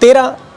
13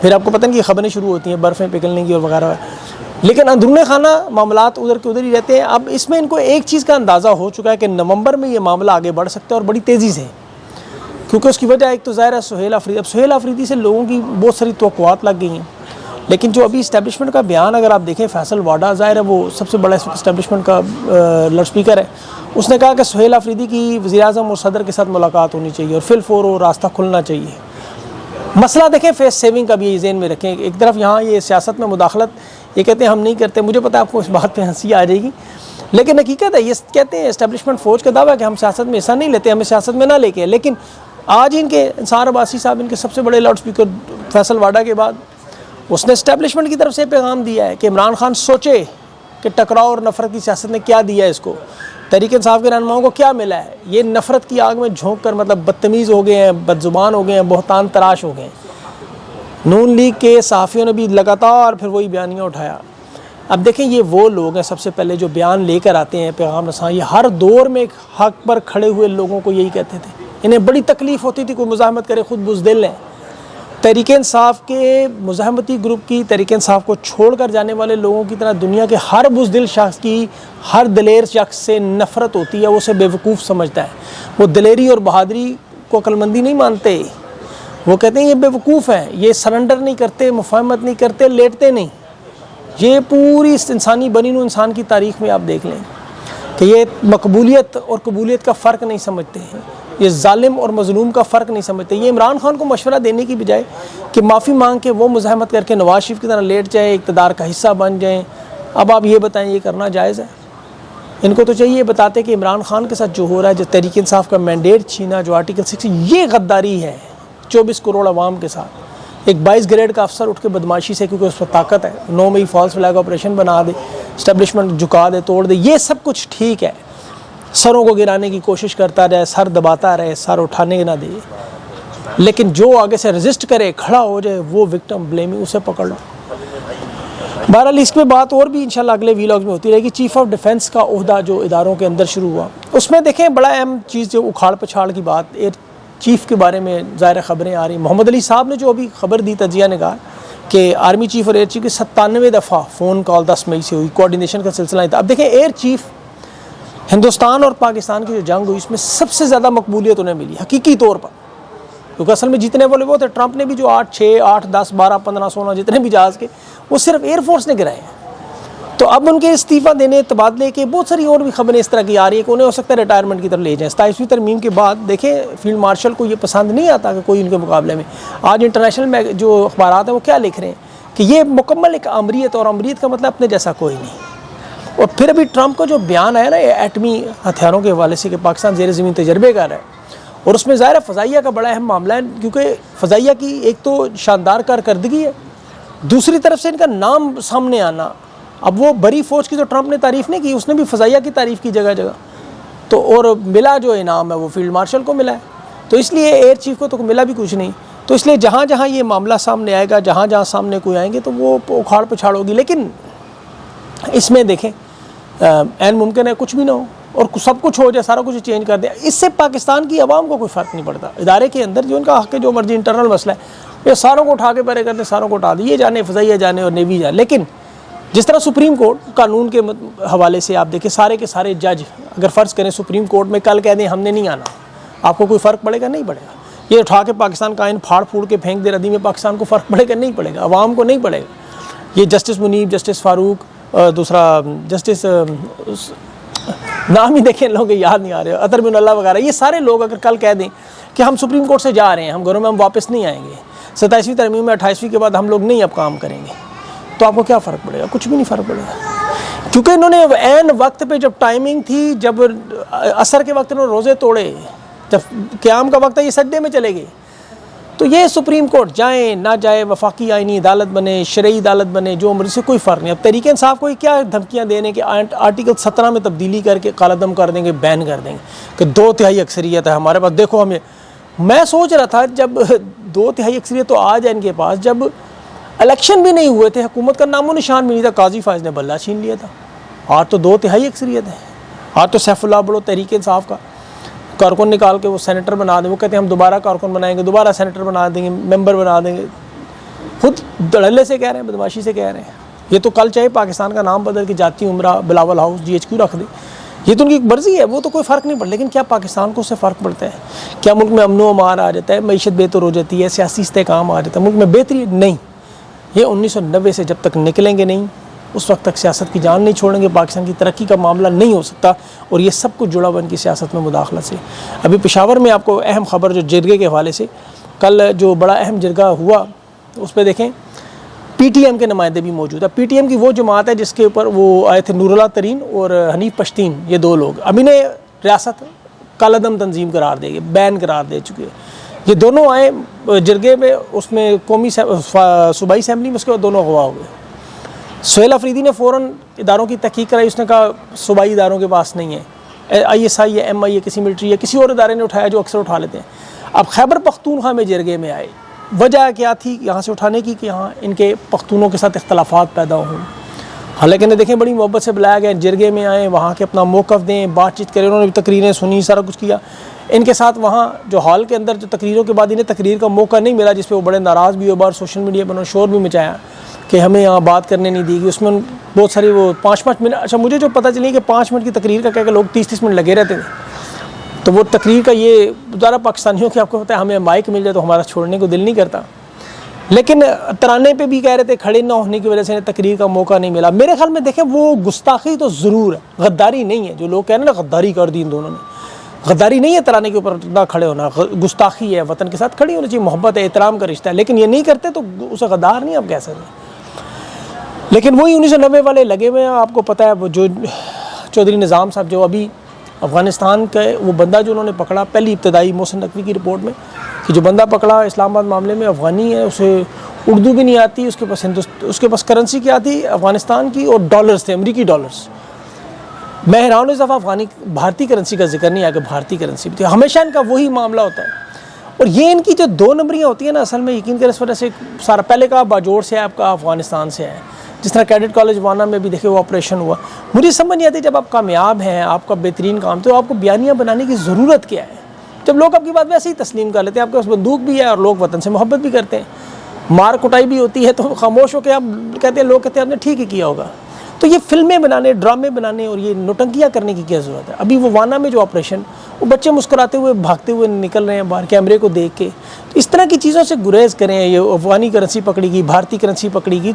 پھر آپ کو پتہ نہیں کہ خبریں شروع ہوتی ہیں برفیں پگھلنے کی اور وغیرہ، لیکن اندرون خانہ معاملات ادھر کے ادھر ہی رہتے ہیں۔ اب اس میں ان کو ایک چیز کا اندازہ ہو چکا ہے کہ نومبر میں یہ معاملہ آگے بڑھ سکتا ہے اور بڑی تیزی سے، کیونکہ اس کی وجہ ایک تو ظاہر ہے سہیل آفریدی، اب سہیل آفریدی سے لوگوں کی بہت ساری توقعات لگ گئی ہیں، لیکن جو ابھی اسٹیبلشمنٹ کا بیان اگر آپ دیکھیں، فیصل واڈا ظاہر ہے وہ سب سے بڑا اسٹیبلشمنٹ کا لاؤڈ اسپیکر ہے، اس نے کہا کہ سہیل آفریدی کی وزیر اعظم اور صدر کے ساتھ ملاقات ہونی چاہیے اور فی الفور وہ راستہ کھلنا چاہیے۔ مسئلہ دیکھیں فیس سیونگ کا بھی ذہن میں رکھیں، ایک طرف یہاں یہ سیاست میں مداخلت یہ کہتے ہیں ہم نہیں کرتے، مجھے پتہ ہے آپ کو اس بات پہ ہنسی آ جائے گی، لیکن حقیقت ہے یہ کہتے ہیں اسٹیبلشمنٹ فوج کا دعویٰ ہے کہ ہم سیاست میں حصہ نہیں لیتے، ہمیں سیاست میں نہ لے کے، لیکن آج ان کے انصار عباسی صاحب ان کے سب سے بڑے لاؤڈ اسپیکر فیصل واڈا کے بعد اس نے اسٹیبلشمنٹ کی طرف سے پیغام دیا ہے کہ عمران خان سوچے کہ ٹکراؤ اور نفرت کی سیاست نے کیا دیا ہے اس کو، تحریک انصاف کے رہنماؤں کو کیا ملا ہے، یہ نفرت کی آگ میں جھونک کر مطلب بدتمیز ہو گئے ہیں، بد زبان ہو گئے ہیں، بہتان تراش ہو گئے ہیں۔ نون لیگ کے صحافیوں نے بھی لگاتار پھر وہی بیانیہ اٹھایا۔ اب دیکھیں یہ وہ لوگ ہیں سب سے پہلے جو بیان لے کر آتے ہیں پیغام رساں، یہ ہر دور میں حق پر کھڑے ہوئے لوگوں کو یہی کہتے تھے، انہیں بڑی تکلیف ہوتی تھی کوئی مزاحمت کرے، خود بزدل ہیں۔ تحریک انصاف کے مزاحمتی گروپ کی، تحریک انصاف کو چھوڑ کر جانے والے لوگوں کی طرح دنیا کے ہر بزدل شخص کی، ہر دلیر شخص سے نفرت ہوتی ہے، وہ اسے بیوقوف سمجھتا ہے، وہ دلیری اور بہادری کو عقلمندی نہیں مانتے، وہ کہتے ہیں یہ بیوقوف ہیں، یہ سرنڈر نہیں کرتے، مفاہمت نہیں کرتے، لیٹتے نہیں۔ یہ پوری انسانی بنی نوع انسان کی تاریخ میں آپ دیکھ لیں کہ یہ مقبولیت اور قبولیت کا فرق نہیں سمجھتے ہیں، یہ ظالم اور مظلوم کا فرق نہیں سمجھتے۔ یہ عمران خان کو مشورہ دینے کی بجائے کہ معافی مانگ کے وہ مزاحمت کر کے نواز شریف کی طرح لیٹ جائیں، اقتدار کا حصہ بن جائیں، اب آپ یہ بتائیں یہ کرنا جائز ہے؟ ان کو تو چاہیے یہ بتاتے کہ عمران خان کے ساتھ جو ہو رہا ہے، جو تحریک انصاف کا مینڈیٹ چھینا، جو آرٹیکل 6، یہ غداری ہے 24 کروڑ عوام کے ساتھ۔ ایک 22 گریڈ کا افسر اٹھ کے بدماشی سے، کیونکہ اس پر طاقت ہے، 9 مئی فالس فلیگ آپریشن بنا دے، اسٹیبلشمنٹ جھکا دے، توڑ دے، یہ سب کچھ ٹھیک ہے، سروں کو گرانے کی کوشش کرتا رہے، سر دباتا رہے، سر اٹھانے نہ دے، لیکن جو آگے سے رزسٹ کرے، کھڑا ہو جائے، وہ وکٹم بلیمنگ، اسے پکڑ لو۔ بہرحال اس پہ بات اور بھی انشاءاللہ اگلے ویلاگ میں ہوتی رہے گی۔ چیف آف ڈیفنس کا عہدہ جو اداروں کے اندر شروع ہوا، اس میں دیکھیں بڑا اہم چیز جو اکھاڑ پچھاڑ کی بات، ایئر چیف کے بارے میں ظاہر خبریں آ رہی ہیں۔ محمد علی صاحب نے جو ابھی خبر دی، تجزیہ نگار، کہ آرمی چیف اور ایئر چیف کی 97 دفعہ فون کال 10 مئی سے ہوئی، کوارڈینیشن کا سلسلہ نہیں تھا۔ اب دیکھیں ایئر چیف، ہندوستان اور پاکستان کی جو جنگ ہوئی اس میں سب سے زیادہ مقبولیت انہیں ملی حقیقی طور پر، کیونکہ اصل میں جتنے والے وہ تھے، ٹرمپ نے بھی جو 8، 6، 8، 10، 12، 15، 16 جتنے بھی جہاز کے، وہ صرف ایئر فورس نے گرائے ہیں۔ تو اب ان کے استعفیٰ دینے، تبادلے کے بہت ساری اور بھی خبریں اس طرح کی آ رہی ہیں کہ انہیں ہو سکتا ہے ریٹائرمنٹ کی طرف لے جائیں۔ 27ویں ترمیم کے بعد دیکھیں فیلڈ مارشل کو یہ پسند نہیں آتا کہ کوئی ان کے مقابلے میں، آج انٹرنیشنل میں جو اخبارات ہیں وہ کیا لکھ رہے ہیں کہ یہ مکمل ایک امریت، اور امریت کا مطلب اپنے جیسا کوئی نہیں۔ اور پھر ابھی ٹرمپ کا جو بیان آیا نا ایٹمی ہتھیاروں کے حوالے سے کہ پاکستان زیر زمین تجربے کر رہا ہے، اور اس میں ظاہر ہے فضائیہ کا بڑا اہم معاملہ ہے، کیونکہ فضائیہ کی ایک تو شاندار کارکردگی ہے، دوسری طرف سے ان کا نام سامنے آنا۔ اب وہ بڑی فوج کی تو ٹرمپ نے تعریف نہیں کی، اس نے بھی فضائیہ کی تعریف کی جگہ جگہ، تو اور ملا جو انعام ہے وہ فیلڈ مارشل کو ملا ہے، تو اس لیے ایئر چیف کو تو ملا بھی کچھ نہیں۔ تو اس لیے جہاں جہاں یہ معاملہ سامنے آئے گا، جہاں جہاں سامنے کوئی آئیں گے تو وہ اکھاڑ پچھاڑ ہوگی، لیکن اس میں دیکھیں عین ممکن ہے کچھ بھی نہ ہو اور سب کچھ ہو جائے، سارا کچھ چینج کر دیں، اس سے پاکستان کی عوام کو کوئی فرق نہیں پڑتا۔ ادارے کے اندر جو ان کا حق ہے، جو مرضی انٹرنل مسئلہ ہے، یہ ساروں کو اٹھا کے پرے کر دیں، ساروں کو اٹھا دیں، یہ جانے فضائیہ جانے اور نیوی جانے۔ لیکن جس طرح سپریم کورٹ قانون کے حوالے سے آپ دیکھیں سارے کے سارے جج اگر فرض کریں سپریم کورٹ میں کل کہہ دیں ہم نے نہیں آنا، آپ کو کوئی فرق پڑے گا؟ نہیں پڑے گا۔ یہ اٹھا کے پاکستان کا آئین پھاڑ پھوڑ کے پھینک دے ردی میں پاکستان کو فرق پڑے گا؟ نہیں پڑے گا، عوام کو نہیں پڑے گا۔ یہ جسٹس منیب، جسٹس فاروق، دوسرا جسٹس نام ہی دیکھیں لوگ یاد نہیں آ رہے، اطہر بن اللہ وغیرہ، یہ سارے لوگ اگر کل کہہ دیں کہ ہم سپریم کورٹ سے جا رہے ہیں، ہم گھروں میں ہم واپس نہیں آئیں گے، 27ویں ترمیم میں 28ویں کے بعد ہم لوگ نہیں اب کام کریں گے، تو آپ کو کیا فرق پڑے گا؟ کچھ بھی نہیں فرق پڑے گا، کیونکہ انہوں نے عین وقت پہ جب ٹائمنگ تھی، جب عصر کے وقت انہوں نے روزے توڑے، جب قیام کا وقت ہے یہ سجدے میں چلے گئے، تو یہ سپریم کورٹ جائیں نہ جائے، وفاقی آئینی عدالت بنے، شرعی عدالت بنے، جو مرضی سے کوئی فرق نہیں۔ اب تحریک انصاف کو کیا دھمکیاں دینے کہ آرٹیکل 17 میں تبدیلی کر کے کالعدم کر دیں گے، بین کر دیں گے کہ 2/3 اکثریت ہے ہمارے پاس، دیکھو ہمیں۔ میں سوچ رہا تھا جب 2/3 اکثریت تو آ جائے ان کے پاس، جب الیکشن بھی نہیں ہوئے تھے، حکومت کا نام و نشان بھی نہیں تھا، قاضی فائز نے بلہ چھین لیا تھا، آج تو 2/3 اکثریت ہے، آج تو سیف اللہ بڑھو تحریک انصاف کا کارکن نکال کے وہ سینیٹر بنا دیں، وہ کہتے ہیں ہم دوبارہ کارکن بنائیں گے، دوبارہ سینیٹر بنا دیں گے، ممبر بنا دیں گے۔ خود دھڑلے سے کہہ رہے ہیں، بدماشی سے کہہ رہے ہیں. یہ تو کل چاہے پاکستان کا نام بدل کے جاتی عمرہ بلاول ہاؤس GHQ رکھ دے، یہ تو ان کی مرضی ہے، وہ تو کوئی فرق نہیں پڑتا. لیکن کیا پاکستان کو اس سے فرق پڑتا ہے؟ کیا ملک میں امن و امان آ جاتا ہے، معیشت بہتر ہو جاتی ہے، سیاسی استحکام آ جاتا ہے، ملک میں بہتری؟ نہیں. یہ 1990 سے جب تک نکلیں گے نہیں، اس وقت تک سیاست کی جان نہیں چھوڑیں گے. پاکستان کی ترقی کا معاملہ نہیں ہو سکتا، اور یہ سب کچھ جڑا ہوا ان کی سیاست میں مداخلت سے. ابھی پشاور میں آپ کو اہم خبر جو جرگے کے حوالے سے، کل جو بڑا اہم جرگہ ہوا اس پہ دیکھیں PTM کے نمائندے بھی موجود ہے. PTM کی وہ جماعت ہے جس کے اوپر وہ آئے تھے نور اللہ ترین اور حنیف پشتین، یہ دو لوگ اب انہیں ریاست کالعدم تنظیم قرار دے گئے، بین قرار دے چکے. یہ دونوں آئے جرگے میں، اس میں قومی صوبائی اسمبلی میں، اس کے بعد دونوں اغوا ہو گئے. سہیل افریدی نے فوراً اداروں کی تحقیق کرائی، اس نے کہا صوبائی اداروں کے پاس نہیں ہے، ISI ہے، MI ہے، کسی ملٹری ہے، کسی اور ادارے نے اٹھایا جو اکثر اٹھا لیتے ہیں. اب خیبر پختونخوا میں جرگے میں آئے، وجہ کیا تھی یہاں سے اٹھانے کی کہ یہاں ان کے پختونوں کے ساتھ اختلافات پیدا ہوں. حالانکہ انہیں دیکھیں بڑی محبت سے بلایا گیا، جرگے میں آئیں، وہاں کے اپنا موقف دیں، بات چیت کریں. انہوں نے بھی تقریریں سنی، سارا کچھ کیا. ان کے ساتھ وہاں جو ہال کے اندر جو تقریروں کے بعد انہیں تقریر کا موقع نہیں ملا، جس پہ وہ بڑے ناراض بھی ہوئے، بار سوشل میڈیا پر انہوں نے شور بھی مچایا کہ ہمیں یہاں بات کرنے نہیں دی گئی. اس میں بہت ساری وہ 5-5 منٹ، اچھا مجھے جو پتہ چلی کہ 5 منٹ کی تقریر کا کہہ کہ لوگ 30-30 منٹ لگے رہتے تھے. تو وہ تقریر کا یہ ذرا پاکستانیوں کے آپ کو پتہ ہے ہمیں مائک مل جائے تو ہمارا چھوڑنے کو دل نہیں کرتا. لیکن ترانے پہ بھی کہہ رہے تھے کھڑے نہ ہونے کی وجہ سے تقریر کا موقع نہیں ملا. میرے خیال میں دیکھیں وہ گستاخی تو ضرور ہے، غداری نہیں ہے. جو لوگ کہہ رہے ہیں نا غداری کر دی ان دونوں نے، غداری نہیں ہے ترانے کے اوپر نہ کھڑے ہونا، گستاخی ہے. وطن کے ساتھ کھڑی ہونا چاہیے، محبت ہے، احترام کا رشتہ ہے. لیکن یہ نہیں کرتے تو اسے غدار نہیں آپ کہہ سکتے. لیکن وہی 1990 والے لگے ہوئے ہیں. آپ کو پتہ ہے وہ جو چودھری نظام صاحب جو ابھی افغانستان کا وہ بندہ جو انہوں نے پکڑا پہلی ابتدائی محسن نقوی کی رپورٹ میں کہ جو بندہ پکڑا اسلام آباد معاملے میں افغانی ہے، اسے اردو بھی نہیں آتی، اس کے پاس کرنسی کیا تھی افغانستان کی، اور ڈالرز تھے، امریکی ڈالرز. میں حیران ہوں اس دفعہ بھارتی کرنسی کا ذکر نہیں آیا کہ بھارتی کرنسی بھی تھی. ہمیشہ ان کا وہی معاملہ ہوتا ہے. اور یہ ان کی جو 2 نمبریاں ہوتی ہیں نا، اصل میں یقین کریں اس وجہ سے سارا پہلے کا باجوڑ سے ہے، آپ کا افغانستان سے ہے. جس طرح کیڈٹ کالج وانا میں بھی دیکھے وہ آپریشن ہوا. مجھے سمجھ نہیں آتی جب آپ کامیاب ہیں، آپ کا بہترین کام، تو آپ کو بیانیاں بنانے کی ضرورت کیا ہے؟ جب لوگ آپ کی بات ویسے ہی تسلیم کر لیتے ہیں، آپ کے پاس بندوق بھی ہے اور لوگ وطن سے محبت بھی کرتے ہیں، مار کٹائی بھی ہوتی ہے تو خاموش ہو کے آپ کہتے ہیں، لوگ کہتے ہیں آپ نے ٹھیک ہی کیا ہوگا. تو یہ فلمیں بنانے، ڈرامے بنانے اور یہ نوٹنکیاں کرنے کی کیا ضرورت ہے؟ ابھی وہ وانا میں جو آپریشن، وہ بچے مسکراتے ہوئے بھاگتے ہوئے نکل رہے ہیں باہر کیمرے کو دیکھ کے. تو اس طرح کی چیزوں سے گریز کریں. یہ افغانی کرنسی پکڑی گئی، بھارتی کرنسی پکڑی گئی،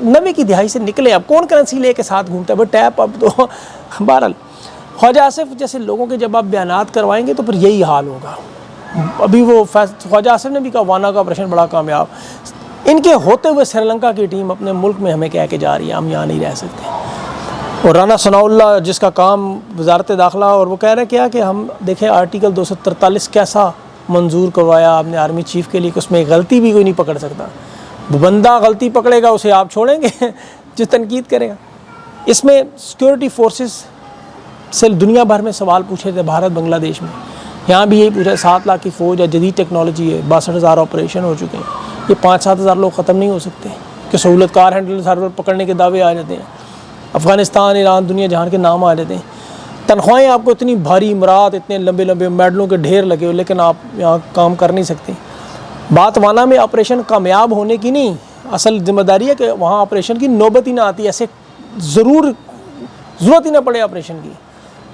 90 کی دہائی سے نکلے. اب کون کرنسی لے کے ساتھ گھومتا ہے؟ وہ ٹیپ. اب تو بہرحال خواجہ آصف جیسے لوگوں کے جب آپ بیانات کروائیں گے تو پھر یہی حال ہوگا. ابھی وہ خواجہ آصف نے بھی کہا وانا کا آپریشن بڑا کامیاب. ان کے ہوتے ہوئے سری لنکا کی ٹیم اپنے ملک میں ہمیں کہہ کے جا رہی ہے ہم یہاں نہیں رہ سکتے. اور رانا ثناء اللہ جس کا کام وزارت داخلہ، اور وہ کہہ رہے کیا کہ ہم دیکھیں آرٹیکل 243 کیسا منظور کروایا آپ نے آرمی چیف کے لیے کہ اس میں غلطی بھی کوئی نہیں پکڑ سکتا. وہ بندہ غلطی پکڑے گا اسے آپ چھوڑیں گے جو تنقید کرے گا. اس میں سیکورٹی فورسز سے دنیا بھر میں سوال پوچھے تھے بھارت بنگلہ دیش میں. یہاں بھی یہی پوچھا 7 لاکھ کی فوج ہے، جدید ٹیکنالوجی ہے، 62,000 آپریشن ہو چکے ہیں. یہ 5-7 ہزار لوگ ختم نہیں ہو سکتے کہ سہولت کار ہینڈل سرور پکڑنے کے دعوے آ جاتے ہیں. افغانستان، ایران، دنیا جہان کے نام آ جاتے ہیں. تنخواہیں آپ کو اتنی بھاری امارات، اتنے لمبے لمبے میڈلوں کے ڈھیر لگے ہوئے، لیکن آپ یہاں کام کر نہیں سکتے. بات وانا میں آپریشن کامیاب ہونے کی نہیں، اصل ذمہ داری ہے کہ وہاں آپریشن کی نوبت ہی نہ آتی، ایسے ضرورت ہی نہ پڑے آپریشن کی.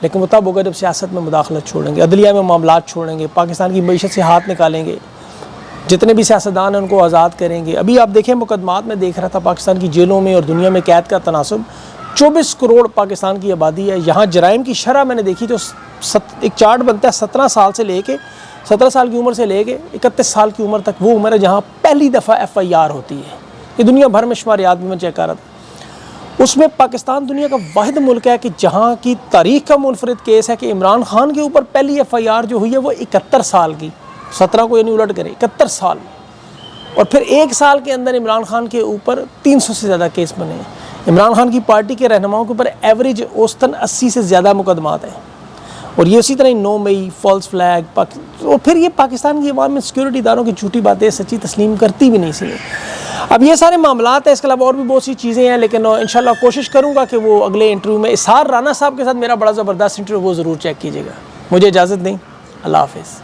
لیکن وہ تب ہوگا جب سیاست میں مداخلت چھوڑیں گے، عدلیہ میں معاملات چھوڑیں گے، پاکستان کی معیشت سے ہاتھ نکالیں گے، جتنے بھی سیاستدان ہیں ان کو آزاد کریں گے. ابھی آپ دیکھیں مقدمات میں دیکھ رہا تھا پاکستان کی جیلوں میں اور دنیا میں قید کا تناسب. 24 کروڑ پاکستان کی آبادی ہے. یہاں جرائم کی شرح میں نے دیکھی تو ایک چارٹ بنتا ہے 17 سال کی عمر سے لے کے 31 سال کی عمر تک وہ عمر ہے جہاں پہلی دفعہ FIR ہوتی ہے. یہ دنیا بھر میں شماریات بھی میں چیک کر رہا تھا. اس میں پاکستان دنیا کا واحد ملک ہے کہ جہاں کی تاریخ کا منفرد کیس ہے کہ عمران خان کے اوپر پہلی FIR جو ہوئی ہے وہ 71 سال کی، 17 کو یعنی الٹ کرے 71 سال، اور پھر 1 سال کے اندر عمران خان کے اوپر 300 سے زیادہ کیس بنے ہیں. عمران خان کی پارٹی کے رہنماؤں کے اوپر ایوریج اوسطاً 80 سے زیادہ مقدمات ہیں. اور یہ اسی طرح 9 مئی، فالس فلیگ، اور پھر یہ پاکستان کی عوام میں سیکورٹی اداروں کی جھوٹی باتیں سچی تسلیم کرتی بھی نہیں سی. اب یہ سارے معاملات ہیں، اس کے علاوہ اور بھی بہت سی چیزیں ہیں، لیکن انشاءاللہ کوشش کروں گا کہ وہ اگلے انٹرویو میں اسحار رانا صاحب کے ساتھ میرا بڑا زبردست انٹرویو وہ ضرور چیک کیجیے گا. مجھے اجازت دیں، اللہ حافظ.